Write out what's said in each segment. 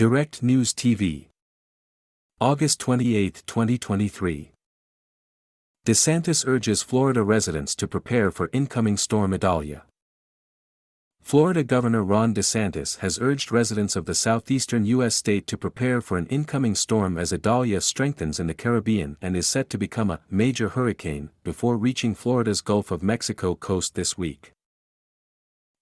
Direct News TV. August 28, 2023. DeSantis urges Florida residents to prepare for incoming storm Idalia. Florida Governor Ron DeSantis has urged residents of the southeastern U.S. state to prepare for an incoming storm as Idalia strengthens in the Caribbean and is set to become a major hurricane before reaching Florida's Gulf of Mexico coast this week.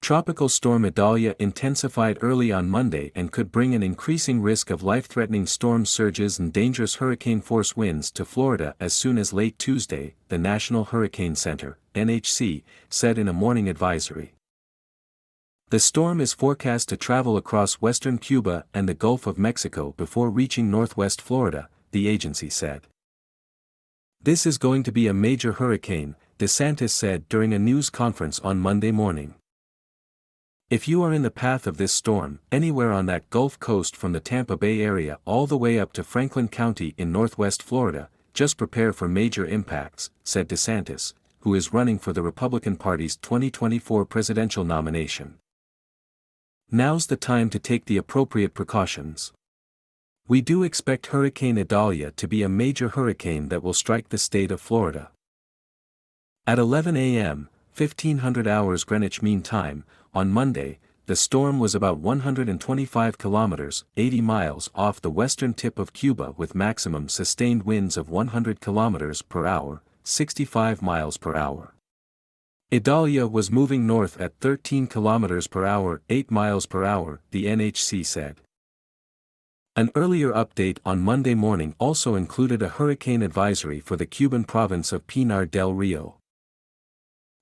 Tropical storm Idalia intensified early on Monday and could bring an increasing risk of life-threatening storm surges and dangerous hurricane-force winds to Florida as soon as late Tuesday, the National Hurricane Center, NHC, said in a morning advisory. The storm is forecast to travel across western Cuba and the Gulf of Mexico before reaching northwest Florida, the agency said. "This is going to be a major hurricane," DeSantis said during a news conference on Monday morning. "If you are in the path of this storm, anywhere on that Gulf Coast from the Tampa Bay area all the way up to Franklin County in northwest Florida, just prepare for major impacts," said DeSantis, who is running for the Republican Party's 2024 presidential nomination. "Now's the time to take the appropriate precautions. We do expect Hurricane Idalia to be a major hurricane that will strike the state of Florida." At 11 a.m., 1500 hours Greenwich Mean Time, on Monday, the storm was about 125 kilometers, 80 miles off the western tip of Cuba with maximum sustained winds of 100 kilometers per hour, 65 miles per hour. Idalia was moving north at 13 kilometers per hour, 8 miles per hour, the NHC said. An earlier update on Monday morning also included a hurricane advisory for the Cuban province of Pinar del Rio.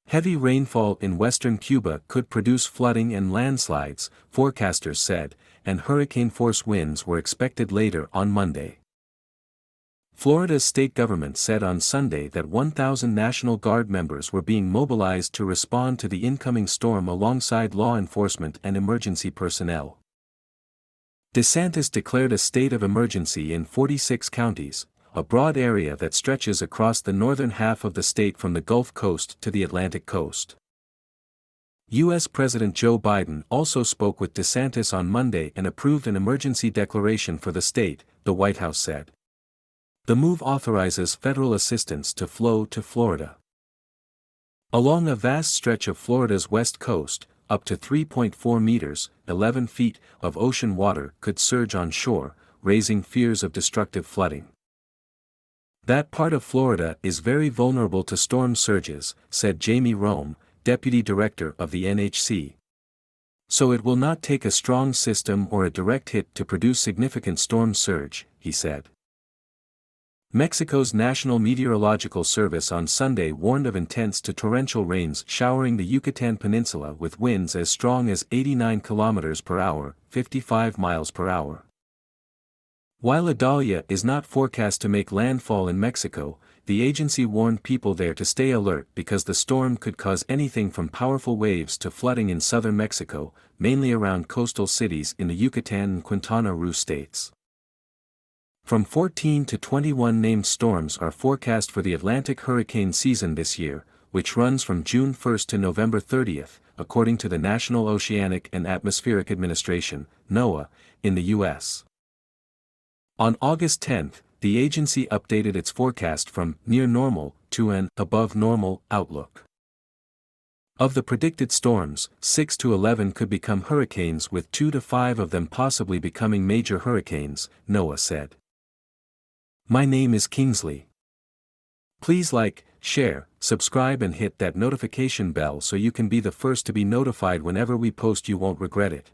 Heavy rainfall in western Cuba could produce flooding and landslides, forecasters said, and hurricane-force winds were expected later on Monday. Florida's state government said on Sunday that 1,000 National Guard members were being mobilized to respond to the incoming storm alongside law enforcement and emergency personnel. DeSantis declared a state of emergency in 46 counties, a broad area that stretches across the northern half of the state from the Gulf Coast to the Atlantic coast. U.S. President Joe Biden also spoke with DeSantis on Monday and approved an emergency declaration for the state, the White House said. The move authorizes federal assistance to flow to Florida. Along a vast stretch of Florida's west coast, up to 3.4 meters, 11 feet, of ocean water could surge on shore, raising fears of destructive flooding. "That part of Florida is very vulnerable to storm surges," said Jamie Rome, deputy director of the NHC. "So it will not take a strong system or a direct hit to produce significant storm surge," he said. Mexico's National Meteorological Service on Sunday warned of intense to torrential rains showering the Yucatan Peninsula with winds as strong as 89 kilometers per hour, 55 miles per hour. While Idalia is not forecast to make landfall in Mexico, the agency warned people there to stay alert because the storm could cause anything from powerful waves to flooding in southern Mexico, mainly around coastal cities in the Yucatan and Quintana Roo states. From 14 to 21 named storms are forecast for the Atlantic hurricane season this year, which runs from June 1 to November 30, according to the National Oceanic and Atmospheric Administration, NOAA, in the U.S. On August 10, the agency updated its forecast from near normal to an above normal outlook. Of the predicted storms, 6 to 11 could become hurricanes with 2 to 5 of them possibly becoming major hurricanes, NOAA said. My name is Kingsley. Please like, share, subscribe and hit that notification bell so you can be the first to be notified whenever we post. You won't regret it.